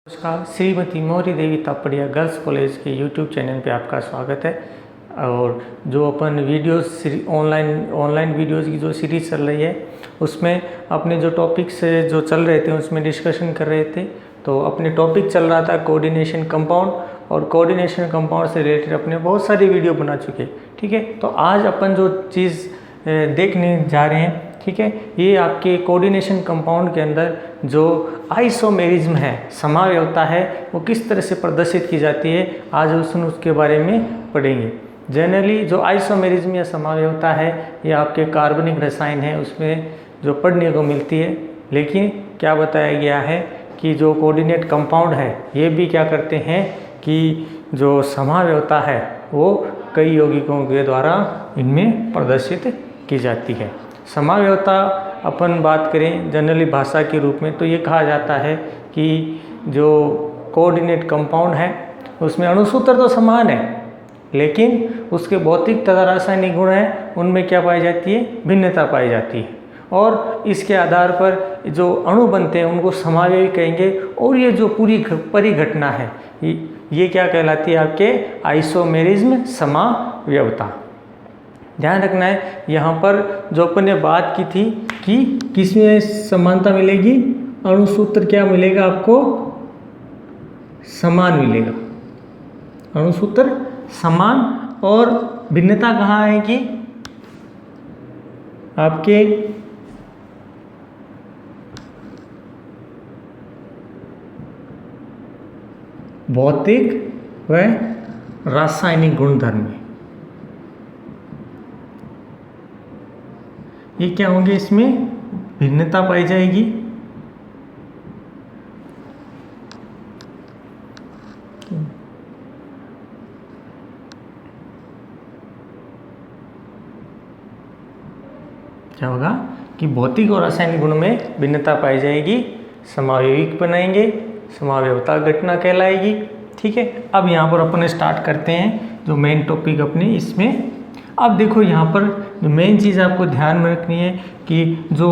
नमस्कार, श्रीमती मौर्य देवी Tapadia girls college के YouTube channel पे आपका स्वागत है। और जो अपन वीडियोस ऑनलाइन वीडियोस की जो सीरीज़ चल रही है उसमें अपने जो टॉपिक्स जो चल रहे थे उसमें डिस्कशन कर रहे थे। तो अपने टॉपिक चल रहा था कोऑर्डिनेशन कंपाउंड, और कोऑर्डिनेशन कंपाउंड से रिलेटेड अपने बहुत सारी वीडियो बना चुके। ठीक है, तो आज अपन जो चीज़ देखने जा रहे हैं, ठीक है, ये आपके कोऑर्डिनेशन कंपाउंड के अंदर जो आइसोमेरिज्म है, समावयवता है, वो किस तरह से प्रदर्शित की जाती है, आज उसके बारे में पढ़ेंगे। जनरली जो आइसोमेरिज्म या समावयवता है ये आपके कार्बनिक रसायन है उसमें जो पढ़ने को मिलती है, लेकिन क्या बताया गया है कि जो कोऑर्डिनेट कंपाउंड है ये भी क्या करते हैं कि जो समावयवता है वो कई यौगिकों के द्वारा इनमें प्रदर्शित की जाती है। समावयवता अपन बात करें जनरली भाषा के रूप में तो ये कहा जाता है कि जो कोऑर्डिनेट कंपाउंड है उसमें अणुसूत्र तो समान है, लेकिन उसके भौतिक तथा रासायनिक गुण हैं उनमें क्या पाई जाती है, भिन्नता पाई जाती है, और इसके आधार पर जो अणु बनते हैं उनको समावयवी कहेंगे। और ये जो पूरी परिघटना है ये क्या कहलाती है, आपके आइसोमेरिज्म समावयवता। ध्यान रखना है यहाँ पर जो अपन ने बात की थी कि किसमें समानता मिलेगी, अणुसूत्र क्या मिलेगा आपको, समान मिलेगा, अणुसूत्र समान। और भिन्नता कहाँ है कि आपके भौतिक व रासायनिक गुणधर्म में, ये क्या होंगे, इसमें भिन्नता पाई जाएगी। क्या होगा कि भौतिक और रासायनिक गुण में भिन्नता पाई जाएगी, समावयविक बनाएंगे, समावयवता घटना कहलाएगी। ठीक है, अब यहाँ पर अपन स्टार्ट करते हैं जो मेन टॉपिक अपने इसमें। अब देखो यहाँ पर जो मेन चीज़ आपको ध्यान में रखनी है कि जो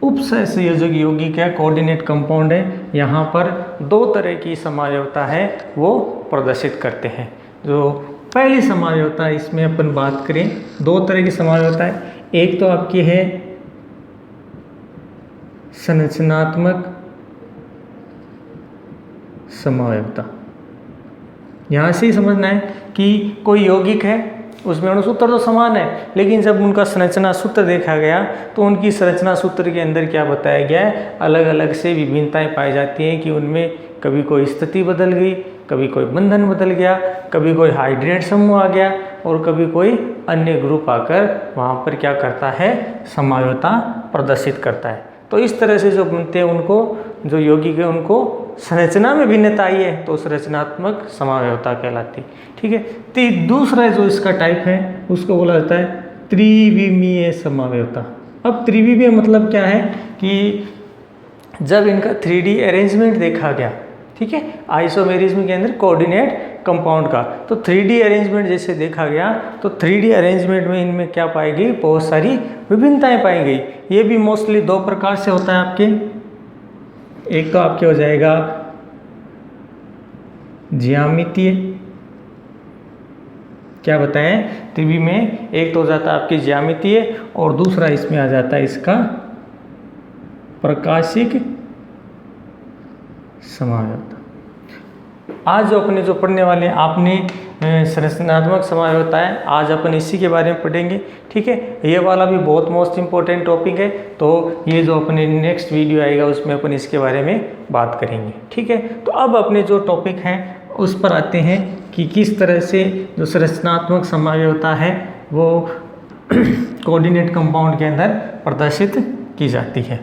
उपसहसंयोजक यौगिक है, कोऑर्डिनेट कंपाउंड है, यहाँ पर दो तरह की समावयवता है वो प्रदर्शित करते हैं। जो पहली समावयवता इसमें अपन बात करें, दो तरह की समावयवता है। एक तो आपकी है संरचनात्मक समावयवता। यहाँ से ही समझना है कि कोई यौगिक है उसमें अणुसूत्र तो समान है, लेकिन जब उनका संरचना सूत्र देखा गया तो उनकी संरचना सूत्र के अंदर क्या बताया गया है, अलग अलग से विभिन्नताएं पाई जाती हैं कि उनमें कभी कोई स्थिति बदल गई, कभी कोई बंधन बदल गया, कभी कोई हाइड्रेट समूह आ गया, और कभी कोई अन्य ग्रुप आकर वहाँ पर क्या करता है, समावयवता प्रदर्शित करता है। तो इस तरह से जो बनते हैं उनको, जो यौगिक है उनको संरचना में भिन्नता आई है तो संरचनात्मक समावयवता कहलाती है। ठीक है, तो दूसरा जो इसका टाइप है उसको बोला जाता है त्रिविमीय समावयवता। अब त्रिविमीय मतलब क्या है कि जब इनका 3D अरेंजमेंट देखा गया, ठीक है, आइसोमेरिज्म के अंदर कोऑर्डिनेट कंपाउंड का, तो 3D अरेंजमेंट जैसे देखा गया तो 3D अरेंजमेंट में इनमें क्या पाई गई, बहुत सारी विभिन्नताएं पाई गई। ये भी मोस्टली दो प्रकार से होता है आपके, एक तो आपके हो जाएगा ज्यामितीय, क्या बताएं त्रिवी में, एक तो हो जाता है आपकी ज्यामितीय और दूसरा इसमें आ जाता है इसका प्रकाशिक समावयवता। आज जो अपने जो पढ़ने वाले आपने संरचनात्मक समावयवता है, आज अपन इसी के बारे में पढ़ेंगे। ठीक है, ये वाला भी बहुत मोस्ट इम्पोर्टेंट टॉपिक है, तो ये जो अपने नेक्स्ट वीडियो आएगा उसमें अपन इसके बारे में बात करेंगे। ठीक है, तो अब अपने जो टॉपिक हैं उस पर आते हैं कि किस तरह से जो संरचनात्मक समावयवता है वो कोऑर्डिनेट कंपाउंड के अंदर प्रदर्शित की जाती है।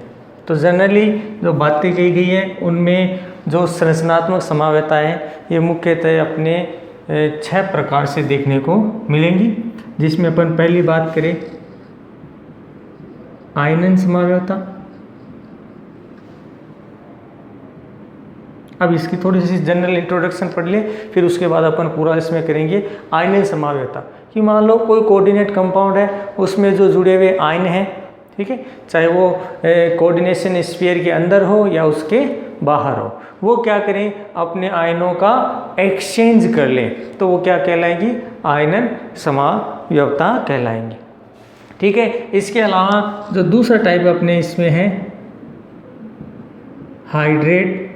तो जनरली जो बातें कही गई है उनमें जो संरचनात्मक समावयवता है ये मुख्यतः अपने 6 प्रकार से देखने को मिलेंगी, जिसमें अपन पहली बात करें आयनन समावयवता। अब इसकी थोड़ी सी जनरल इंट्रोडक्शन पढ़ ले, फिर उसके बाद अपन पूरा इसमें करेंगे आयनन समावयवता। कि मान लो कोई कोऑर्डिनेट कंपाउंड है उसमें जो जुड़े हुए आयन हैं, ठीक है, चाहे वो कोऑर्डिनेशन स्फीयर के अंदर हो या उसके बाहर हो, वो क्या करें, अपने आयनों का एक्सचेंज कर लें, तो वो क्या कहलाएंगी, आयनन समावयवता कहलाएंगी। ठीक है। इसके अलावा जो दूसरा टाइप अपने इसमें है हाइड्रेट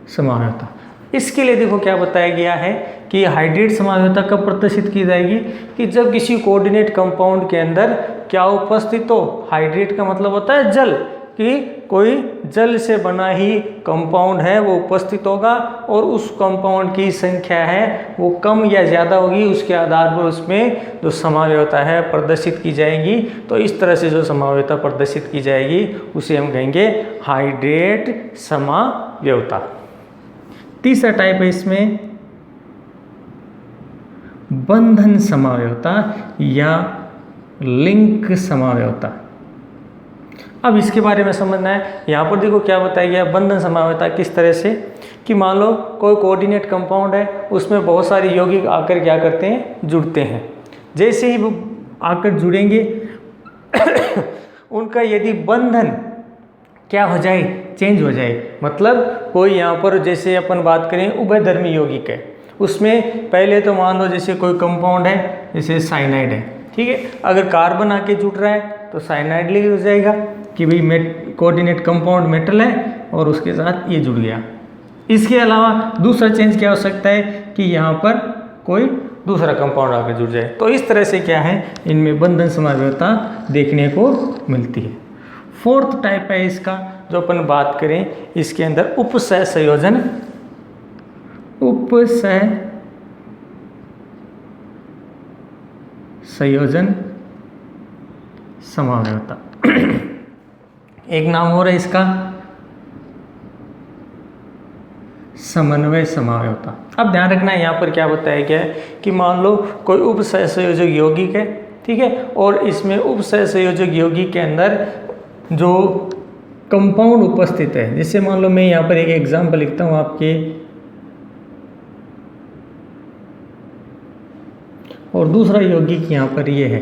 समावयवता। इसके लिए देखो क्या बताया गया है कि हाइड्रेट समावयवता कब प्रदर्शित की जाएगी, कि जब किसी कोऑर्डिनेट कंपाउंड के अंदर क्या उपस्थित हो, हाइड्रेट का मतलब होता है जल, कि कोई जल से बना ही कंपाउंड है वो उपस्थित होगा और उस कंपाउंड की संख्या है वो कम या ज़्यादा होगी, उसके आधार पर उसमें जो समावयवता है प्रदर्शित की जाएगी। तो इस तरह से जो समावयवता प्रदर्शित की जाएगी उसे हम कहेंगे हाइड्रेट समावयवता। तीसरा टाइप है इसमें बंधन समावयवता या लिंक समावयवता। अब इसके बारे में समझना है। यहाँ पर देखो क्या बताया गया, बंधन समावयवता किस तरह से, कि मान लो कोई कोऑर्डिनेट कंपाउंड है, उसमें बहुत सारे यौगिक आकर क्या करते हैं, जुड़ते हैं। जैसे ही वो आकर जुड़ेंगे उनका यदि बंधन क्या हो जाए, चेंज हो जाए, मतलब कोई यहाँ पर जैसे अपन बात करें उभयधर्मी यौगिक है, उसमें पहले तो मान लो जैसे कोई कंपाउंड है, जैसे साइनाइड है, ठीक है, अगर कार्बन आके जुड़ रहा है तो साइनाइड लिख हो जाएगा कि भाई कोऑर्डिनेट कंपाउंड मेटल है और उसके साथ ये जुड़ गया। इसके अलावा दूसरा चेंज क्या हो सकता है कि यहाँ पर कोई दूसरा कंपाउंड आकर जुड़ जाए। तो इस तरह से क्या है, इनमें बंधन समावयवता देखने को मिलती है। फोर्थ टाइप है इसका जो अपन बात करें, इसके अंदर उपसह संयोजन, उपसह संयोजन समावयवता। एक नाम हो रहा है इसका समन्वय समावयवता। अब ध्यान रखना है यहाँ पर क्या बताया गया है कि मान लो कोई उपसहसंयोजक यौगिक है, ठीक है, और इसमें उपसहसंयोजक यौगिक के अंदर जो कंपाउंड उपस्थित है, जैसे मान लो मैं यहाँ पर एक एग्जाम्पल लिखता हूँ आपके, और दूसरा यौगिक यहाँ पर ये है,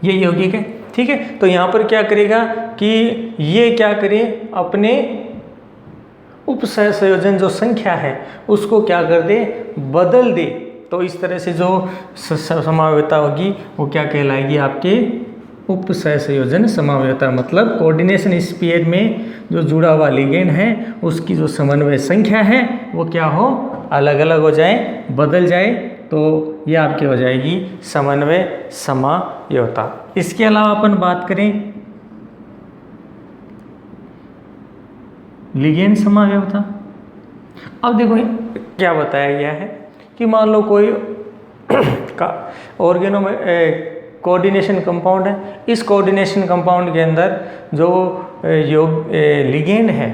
ये यौगिक है, ठीक है। तो यहाँ पर क्या करेगा कि ये क्या करे, अपने उपसह संयोजन जो संख्या है उसको क्या कर दे, बदल दे। तो इस तरह से जो समावयवता होगी वो क्या कहलाएगी, आपके उपसह संयोजन समावयवता। मतलब कोऑर्डिनेशन स्फीयर में जो जुड़ा हुआ लिगेंड है उसकी जो समन्वय संख्या है वो क्या हो, अलग अलग हो जाए, बदल जाए, तो ये आपकी हो जाएगी समन्वय समावयवता। इसके अलावा अपन बात करें लिगेंड समावयवता। अब देखो क्या बताया गया है कि मान लो कोई का ऑर्गेनो में कोऑर्डिनेशन कंपाउंड है, इस कोऑर्डिनेशन कंपाउंड के अंदर जो लिगेंड है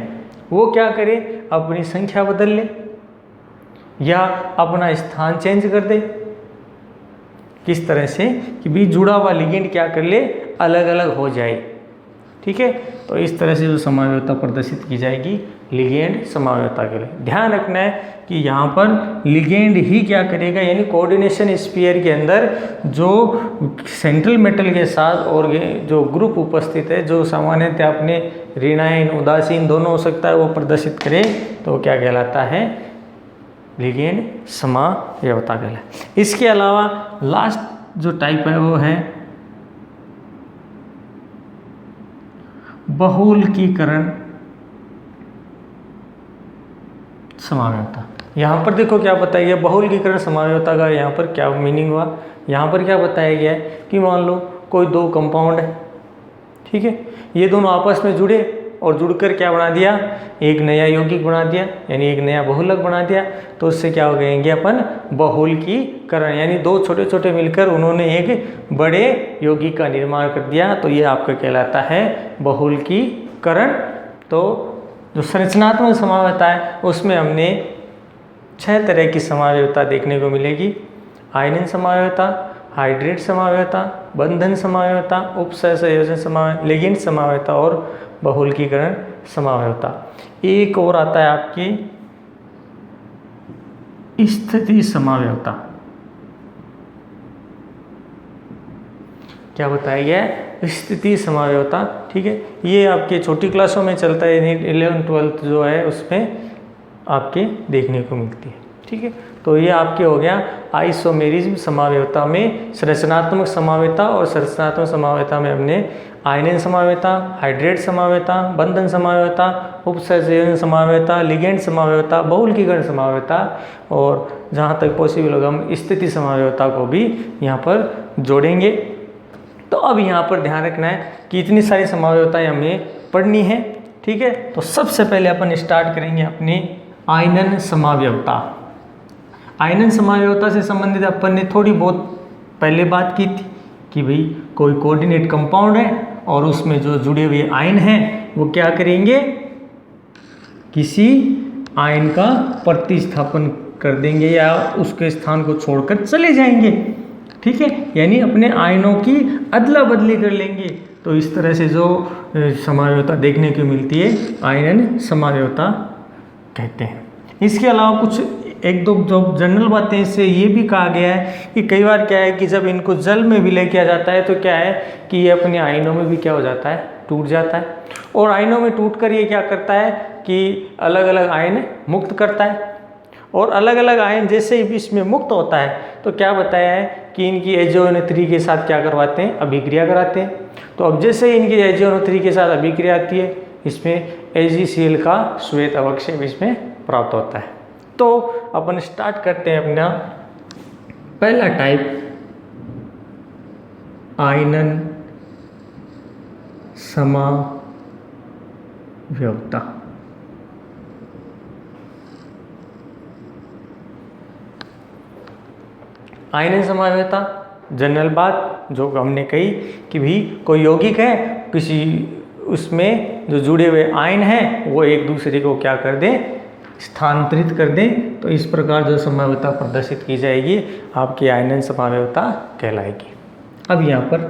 वो क्या करे, अपनी संख्या बदल ले या अपना स्थान चेंज कर दे। किस तरह से कि भी जुड़ा हुआ लिगेंड क्या कर ले, अलग अलग हो जाए, ठीक है। तो इस तरह से जो समावयवता प्रदर्शित की जाएगी लिगेंड समावयवता के लिए। ध्यान रखना है कि यहाँ पर लिगेंड ही क्या करेगा, यानी कोऑर्डिनेशन स्फीयर के अंदर जो सेंट्रल मेटल के साथ और जो ग्रुप उपस्थित है, जो सामान्यतः अपने ऋणायन उदासीन दोनों हो सकता है, वो प्रदर्शित करे, तो क्या कहलाता है, लिगेंड समावयवता कहलाता है। इसके अलावा लास्ट जो टाइप है वो है बहुलकीकरण समावयवता। यहाँ पर देखो क्या बताया गया, बहुलकीकरण समावयवता का यहाँ पर क्या मीनिंग हुआ। यहाँ पर क्या बताया गया है कि मान लो कोई दो कंपाउंड है, ठीक है, ये दोनों आपस में जुड़े और जुड़कर क्या बना दिया, एक नया यौगिक बना दिया, यानी एक नया बहुलक बना दिया। तो उससे क्या हो गएंगे अपन, बहुलकीकरण, यानी दो छोटे छोटे मिलकर उन्होंने एक बड़े यौगिक का निर्माण कर दिया। तो ये आपका कहलाता है बहुलकीकरण। तो जो संरचनात्मक समावयवता है उसमें हमने 6 तरह की समावयवता देखने को मिलेगी। आयनन समावयवता, हाइड्रेट समावयवता, बंधन समावयवता, उपसह संयोजन समावयवता, लिगेंड समावयवता और बहुलकीकरण समावयवता। एक और आता है आपकी स्थिति समावयवता। क्या बताया गया है, स्थिति समावयवता। ठीक है, ये आपके छोटी क्लासों में चलता है, 11th 12th जो है उसमें आपके देखने को मिलती है। ठीक है, तो ये आपके हो गया आइसोमेरिज्म समावयवता में संरचनात्मक समावयवता, और संरचनात्मक समावयवता में हमने आयनन समावयवता, हाइड्रेट समावयवता, बंधन समावयवता, उपसंयोजन समावयवता, लिगेंड समावयवता, बहुलकीकरण समावयवता, और जहाँ तक पॉसिबल होगा हम स्थिति समावयवता को भी यहाँ पर जोड़ेंगे। तो अब यहाँ पर ध्यान रखना है कि इतनी सारी समावयवताएं हमें पढ़नी है। ठीक है, तो सबसे पहले अपन स्टार्ट करेंगे अपनी आयनन समावयवता। आयनन समावयवता से संबंधित अपन ने थोड़ी बहुत पहले बात की थी कि भाई कोई कोऑर्डिनेट कंपाउंड है और उसमें जो जुड़े हुए आयन हैं वो क्या करेंगे, किसी आयन का प्रतिस्थापन कर देंगे या उसके स्थान को छोड़कर चले जाएंगे। ठीक है, यानी अपने आयनों की अदला बदली कर लेंगे। तो इस तरह से जो समावयवता देखने को मिलती है आयनन समावयवता कहते हैं। इसके अलावा कुछ एक दो जो जनरल बातें इससे ये भी कहा गया है कि कई बार क्या है कि जब इनको जल में विलय किया जाता है तो क्या है कि ये अपने आयनों में भी क्या हो जाता है, टूट जाता है, और आयनों में टूटकर ये क्या करता है कि अलग अलग आयन मुक्त करता है, और अलग अलग आयन जैसे ही इसमें मुक्त होता है तो क्या बताया है कि इनकी HONO3 के साथ क्या करवाते हैं, अभिक्रिया कराते हैं। तो अब जैसे ही इनकी HONO3 के साथ अभिक्रिया आती है, इसमें AgCl का श्वेत अवक्षेप इसमें प्राप्त होता है। तो अपन स्टार्ट करते हैं अपना पहला टाइप, आयनन समावयवता। आयनन समावयवता जनरल बात जो हमने कही कि भी कोई यौगिक है, किसी उसमें जो जुड़े हुए आयन हैं वो एक दूसरे को क्या कर दें, स्थानांतरित कर दें। तो इस प्रकार जो समावयवता प्रदर्शित की जाएगी आपकी आयनन समावयवता कहलाएगी। अब यहाँ पर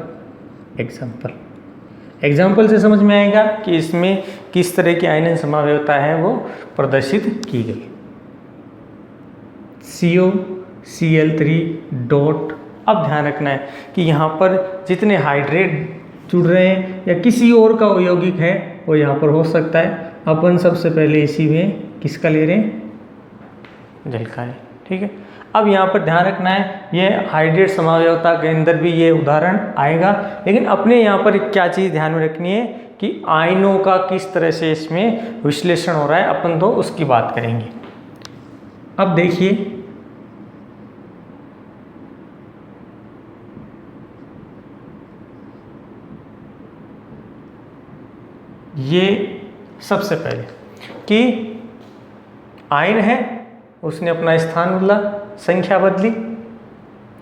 एग्जाम्पल से समझ में आएगा कि इसमें किस तरह की आयनन समावयवता है वो प्रदर्शित की गई। COCl3 dot. अब ध्यान रखना है कि यहाँ पर जितने हाइड्रेट जुड़ रहे हैं या किसी और का यौगिक है वो यहाँ पर हो सकता है। अपन सबसे पहले इसी में किसका ले रहे हैं, जल का है। ठीक है, अब यहाँ पर ध्यान रखना है ये हाइड्रेट समावयवता के अंदर भी ये उदाहरण आएगा, लेकिन अपने यहाँ पर क्या चीज़ ध्यान में रखनी है कि आयनों का किस तरह से इसमें विश्लेषण हो रहा है, अपन तो उसकी बात करेंगे। अब देखिए ये सबसे पहले कि आयन है, उसने अपना स्थान बदला, संख्या बदली,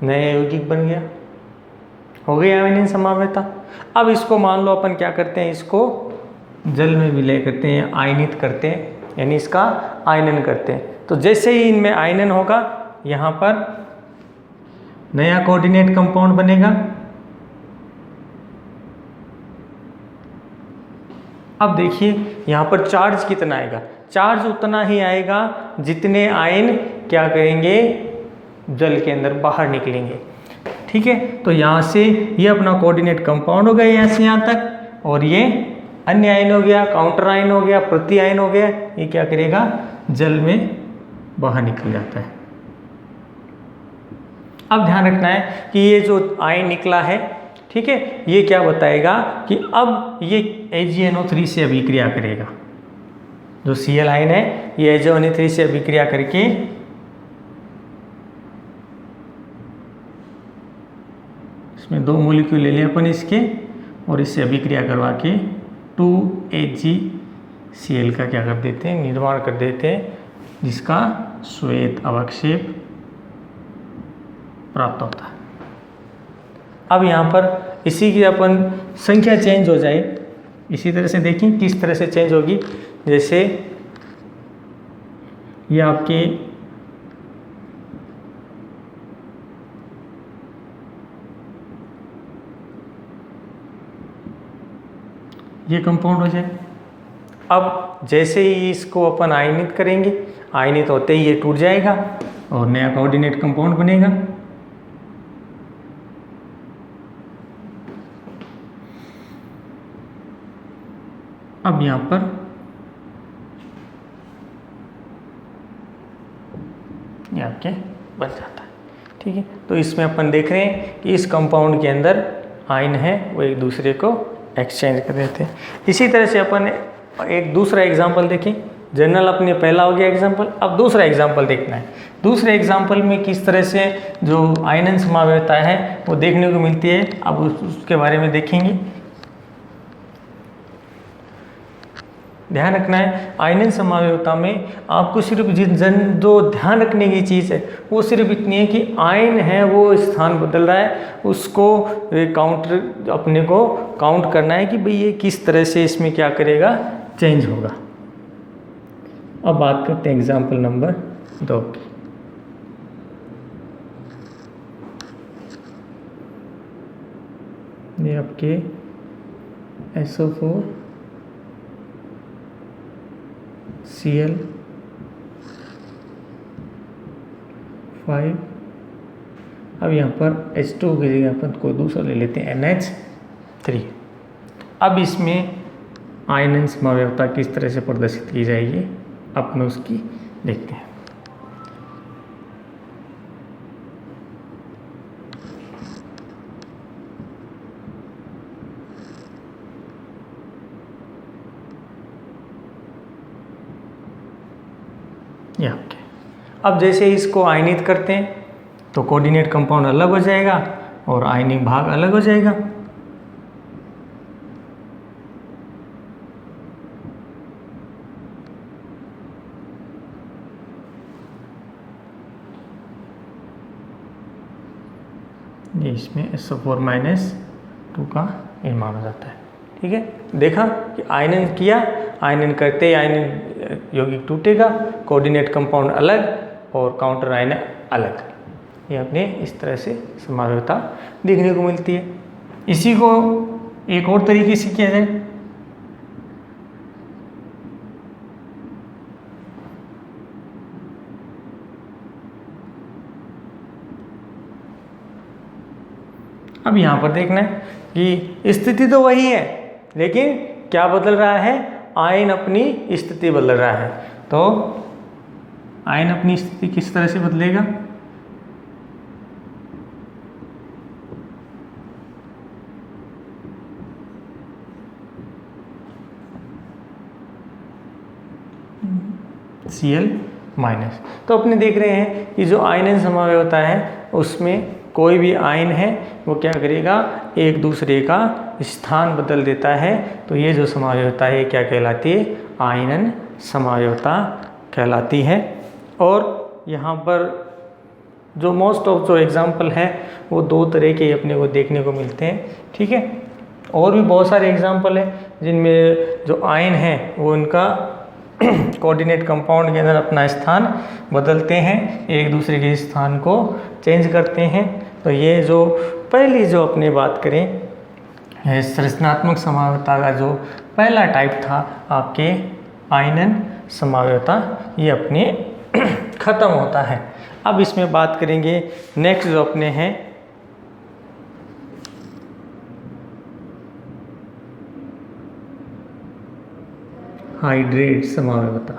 नया यौगिक बन गया, हो गया आयनन समावयवता। अब इसको मान लो अपन क्या करते हैं, इसको जल में विलय करते हैं, आयनित करते हैं, यानी इसका आयनन करते हैं। तो जैसे ही इनमें आयनन होगा यहाँ पर नया कोऑर्डिनेट कंपाउंड बनेगा। अब देखिए यहाँ पर चार्ज कितना आएगा, चार्ज उतना ही आएगा जितने आयन क्या करेंगे, जल के अंदर बाहर निकलेंगे। ठीक है, तो यहाँ से ये अपना कोऑर्डिनेट कंपाउंड हो गया यहाँ से यहाँ तक, और ये अन्य आयन हो गया, काउंटर आयन हो गया, प्रति आयन हो गया, ये क्या करेगा, जल में बाहर निकल जाता है। अब ध्यान रखना है कि ये जो आयन निकला है, ठीक है, ये क्या बताएगा कि अब ये AgNO3 से अभिक्रिया करेगा। जो Cl आयन है ये AgNO3 से अभिक्रिया करके इसमें 2 मॉलिक्यूल ले लिया अपन इसके, और इससे अभिक्रिया करवा के 2AgCl का क्या कर देते हैं, निर्माण कर देते हैं, जिसका श्वेत अवक्षेप प्राप्त होता है। अब यहाँ पर इसी की अपन संख्या चेंज हो जाए, इसी तरह से देखें किस तरह से चेंज होगी। जैसे ये आपके ये कंपाउंड हो जाए। अब जैसे ही इसको अपन आयनित करेंगे, आयनित होते ही ये टूट जाएगा और नया कोऑर्डिनेट कंपाउंड बनेगा। अब यहाँ पर ये आपके बन जाता है। ठीक है, तो इसमें अपन देख रहे हैं कि इस कंपाउंड के अंदर आयन है वो एक दूसरे को एक्सचेंज कर देते हैं। इसी तरह से अपन एक दूसरा एग्जांपल देखें। जनरल अपने पहला हो गया एग्जांपल, अब दूसरा एग्जांपल देखना है। दूसरे एग्जांपल में किस तरह से जो आयनन समावयवता है वो देखने को मिलती है, अब उसके बारे में देखेंगे। ध्यान रखना है आयनन समावयवता में आपको सिर्फ जो ध्यान रखने की चीज़ है वो सिर्फ इतनी है कि आयन है वो स्थान बदल रहा है, उसको काउंटर अपने को काउंट करना है कि भाई ये किस तरह से इसमें क्या करेगा, चेंज होगा। अब बात करते हैं एग्जाम्पल नंबर 2 की। ये आपके SO4 Cl 5। अब यहाँ पर H2 की जगह अपन कोई दूसरा ले लेते हैं NH3। अब इसमें आयनन समावयवता किस तरह से प्रदर्शित की जाएगी अपन उसकी देखते हैं। ये ओके। अब जैसे इसको आयनित करते हैं तो कोऑर्डिनेट कंपाउंड अलग हो जाएगा और आयनिक भाग अलग हो जाएगा। ये इसमें SO4 -2 का निर्माण हो जाता है। ठीक है, देखा कि आयनन किया, आयनन करते ही आयनन यौगिक टूटेगा, कोऑर्डिनेट कंपाउंड अलग और काउंटर आयन अलग। ये अपने इस तरह से समावयवता देखने को मिलती है। इसी को एक और तरीके से किया जाए। अब यहाँ पर देखना है कि स्थिति तो वही है, लेकिन क्या बदल रहा है, आयन अपनी स्थिति बदल रहा है। तो आयन अपनी स्थिति किस तरह से बदलेगा, Cl-। तो अपने देख रहे हैं कि जो आयनन समावयवता है उसमें कोई भी आयन है वो क्या करेगा, एक दूसरे का स्थान बदल देता है। तो ये जो समावयवता है क्या कहलाती है, आयनन समावयवता कहलाती है। और यहाँ पर जो मोस्ट ऑफ जो एग्जाम्पल है वो 2 तरह के अपने को देखने को मिलते हैं। ठीक है, और भी बहुत सारे एग्जाम्पल हैं जिनमें जो आयन है वो उनका कोऑर्डिनेट कंपाउंड के अंदर अपना स्थान बदलते हैं, एक दूसरे के स्थान को चेंज करते हैं। तो ये जो पहली जो अपने बात करें संरचनात्मक समावयवता का जो पहला टाइप था आपके आयनन समावयवता, ये अपने खत्म होता है। अब इसमें बात करेंगे नेक्स्ट जो अपने हैं हाइड्रेट समावयवता।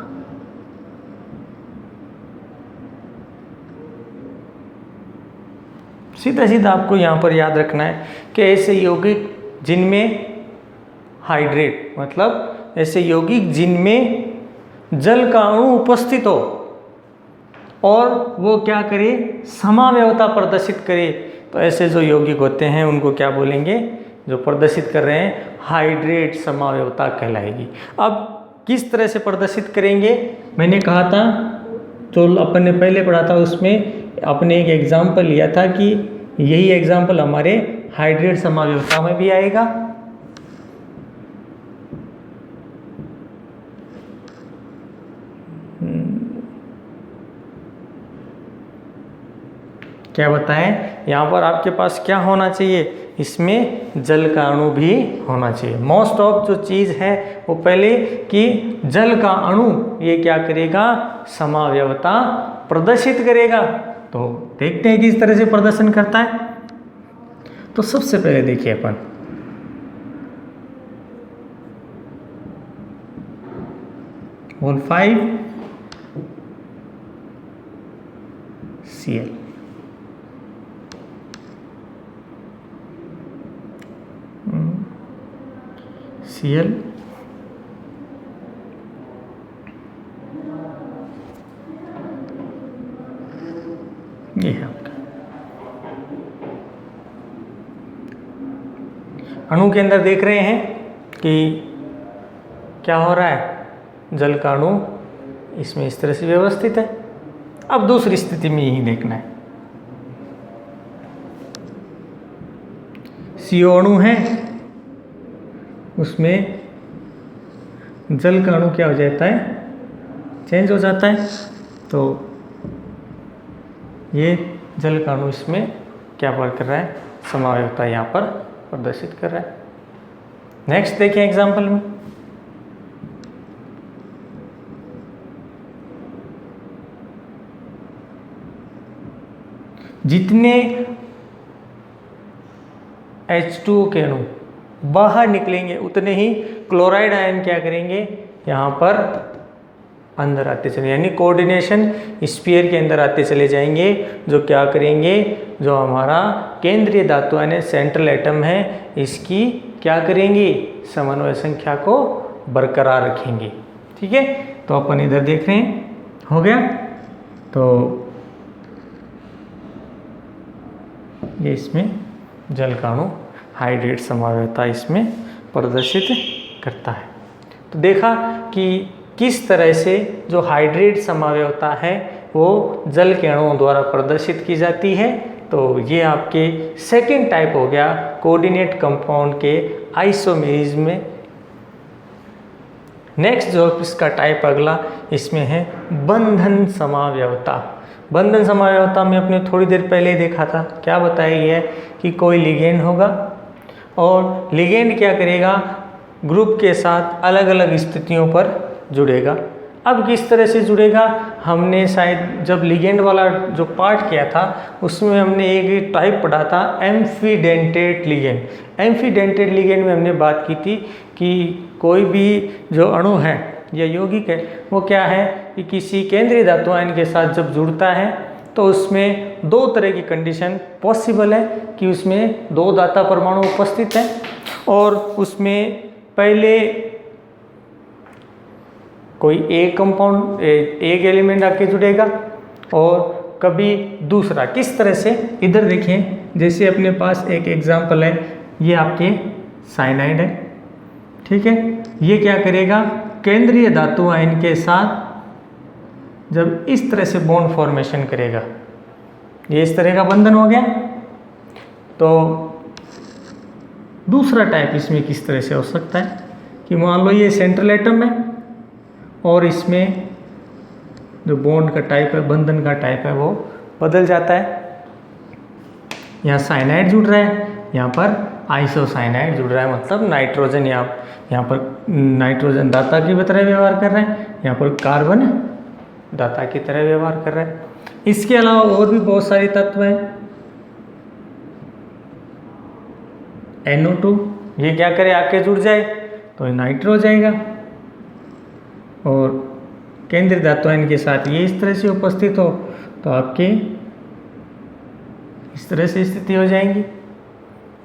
सीधा सीधा आपको यहाँ पर याद रखना है कि ऐसे यौगिक जिनमें हाइड्रेट मतलब ऐसे यौगिक जिनमें जल का अणु उपस्थित हो और वो क्या करे, समावयवता प्रदर्शित करे, तो ऐसे जो यौगिक होते हैं उनको क्या बोलेंगे, जो प्रदर्शित कर रहे हैं हाइड्रेट समावयवता कहलाएगी। अब किस तरह से प्रदर्शित करेंगे, मैंने कहा था जो अपन ने पहले पढ़ा था उसमें अपने एक एग्जाम्पल लिया था कि यही एग्जाम्पल हमारे हाइड्रेट समावयवता में भी आएगा। क्या बताएं, यहाँ पर आपके पास क्या होना चाहिए, इसमें जल का अणु भी होना चाहिए। मोस्ट ऑफ जो चीज़ है वो पहले कि जल का अणु ये क्या करेगा, समावयवता प्रदर्शित करेगा। तो देखते हैं किस तरह से प्रदर्शन करता है। तो सबसे पहले देखिए अपन होल 5 Cl। Cl ये है आपका अणु के अंदर। देख रहे हैं कि क्या हो रहा है, जल का अणु इसमें इस तरह से व्यवस्थित है। अब दूसरी स्थिति में यही देखना है, CO अणु है, उसमें जल का अणु क्या हो जाता है, चेंज हो जाता है। तो ये जल का अणु इसमें क्या कर रहा है, समावयवता यहाँ पर प्रदर्शित कर रहा है। नेक्स्ट देखें एग्जाम्पल में, जितने H2O के अणु बाहर निकलेंगे उतने ही क्लोराइड आयन क्या करेंगे, यहाँ पर अंदर आते चले, यानी कोऑर्डिनेशन स्फीयर के अंदर आते चले जाएंगे, जो क्या करेंगे, जो हमारा केंद्रीय धातु यानी सेंट्रल एटम है, इसकी क्या करेंगे, समन्वय संख्या को बरकरार रखेंगे। ठीक है, तो अपन इधर देख रहे हैं, हो गया। तो ये इसमें जल का अणु हाइड्रेट समावयवता इसमें प्रदर्शित करता है। तो देखा कि किस तरह से जो हाइड्रेट समावयवता है वो जल के अणुओं द्वारा प्रदर्शित की जाती है। तो ये आपके सेकंड टाइप हो गया कोऑर्डिनेट कंपाउंड के आइसोमेरिज्म में। नेक्स्ट जो इसका टाइप अगला इसमें है बंधन समावयवता। बंधन समावयवता में अपने थोड़ी देर पहले देखा था, क्या बताया गया है कि कोई लिगेंड होगा और लिगेंड क्या करेगा, ग्रुप के साथ अलग अलग स्थितियों पर जुड़ेगा। अब किस तरह से जुड़ेगा, हमने शायद जब लिगेंड वाला जो पार्ट किया था उसमें हमने एक टाइप पढ़ा था एम्फीडेंटेट लिगेंड। एम्फीडेंटेट लिगेंड में हमने बात की थी कि कोई भी जो अणु है या यौगिक है वो क्या है कि किसी केंद्रीय धातु आयन के साथ जब जुड़ता है तो उसमें दो तरह की कंडीशन पॉसिबल है कि उसमें दो दाता परमाणु उपस्थित हैं और उसमें पहले कोई एक कंपाउंड एक एलिमेंट आके जुड़ेगा और कभी दूसरा। किस तरह से, इधर देखें, जैसे अपने पास एक एग्जांपल है, ये आपके साइनाइड है, ठीक है। ये क्या करेगा, केंद्रीय धातु आयन के साथ जब इस तरह से बॉन्ड फॉर्मेशन करेगा, ये इस तरह का बंधन हो गया। तो दूसरा टाइप इसमें किस तरह से हो सकता है कि मान लो ये सेंट्रल एटम है और इसमें जो बॉन्ड का टाइप है, बंधन का टाइप है, वो बदल जाता है। यहाँ साइनाइड जुड़ रहा है, यहाँ पर आइसोसाइनाइड जुड़ रहा है, मतलब नाइट्रोजन यहाँ पर नाइट्रोजन दाता की तरह व्यवहार कर रहा है, यहाँ पर कार्बन दाता की तरह व्यवहार कर रहा है। इसके अलावा और भी बहुत सारे तत्व हैं। NO2 ये क्या करे, आके जुड़ जाए तो नाइट्रो हो जाएगा और केंद्रीय धातु आयन के साथ ये इस तरह से उपस्थित हो तो आपके इस तरह से स्थिति हो जाएंगी।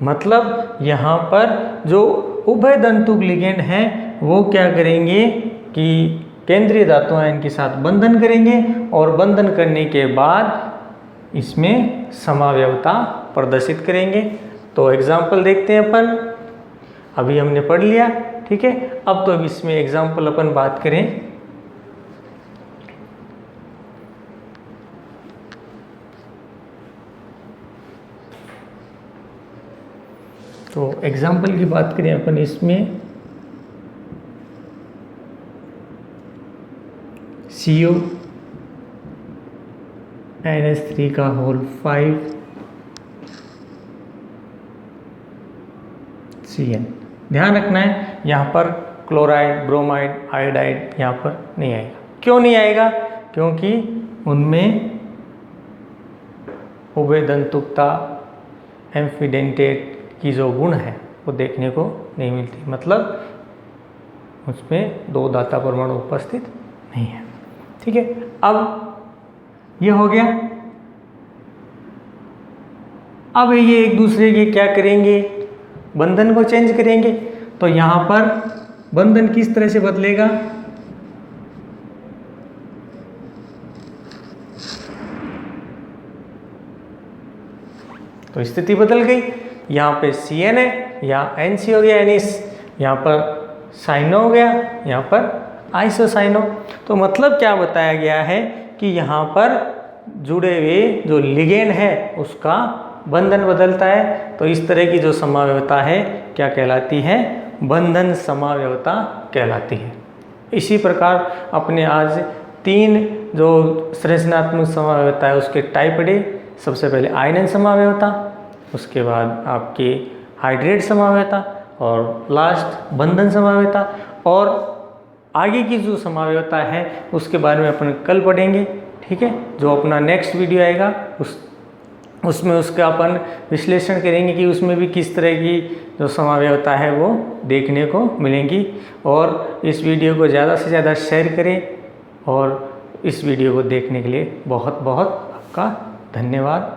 मतलब यहाँ पर जो उभय दंतुक लिगेंड हैं वो क्या करेंगे कि केंद्रीय धातु आयन के साथ बंधन करेंगे और बंधन करने के बाद इसमें समावयवता प्रदर्शित करेंगे। तो एग्जाम्पल देखते हैं अपन, अभी हमने पढ़ लिया, ठीक है। अब तो इसमें एग्जाम्पल अपन बात करें, तो एग्जाम्पल की बात करें अपन इसमें CuNH3 का होल 5 Cn। ध्यान रखना है यहाँ पर क्लोराइड, ब्रोमाइड, आयोडाइड यहाँ पर नहीं आएगा। क्यों नहीं आएगा, क्योंकि उनमें उभय दंतुकता, एम्फीडेंटेट की जो गुण है वो देखने को नहीं मिलती, मतलब उसमें दो दाता परमाणु उपस्थित नहीं है। ठीक है, अब ये हो गया। अब ये एक दूसरे के क्या करेंगे, बंधन को चेंज करेंगे। तो यहाँ पर बंधन किस तरह से बदलेगा, तो स्थिति बदल गई। यहाँ पे CN है, यहाँ NC हो गया एनिस, यहाँ पर साइनो हो गया, यहाँ पर आइसोसाइनो। तो मतलब क्या बताया गया है कि यहाँ पर जुड़े हुए जो लिगेंड है उसका बंधन बदलता है। तो इस तरह की जो समावयवता है क्या कहलाती है, बंधन समावयवता कहलाती है। इसी प्रकार अपने आज 3 जो संरचनात्मक समावयवता है उसके टाइप पढ़े। सबसे पहले आयनन समावयवता, उसके बाद आपकी हाइड्रेट समावयवता और लास्ट बंधन समावयवता। और आगे की जो समावयवता है उसके बारे में अपन कल पढ़ेंगे। ठीक है, जो अपना नेक्स्ट वीडियो आएगा उसमें उसका अपन विश्लेषण करेंगे कि उसमें भी किस तरह की जो समावयवता है वो देखने को मिलेंगी। और इस वीडियो को ज़्यादा से ज़्यादा शेयर करें और इस वीडियो को देखने के लिए बहुत बहुत आपका धन्यवाद।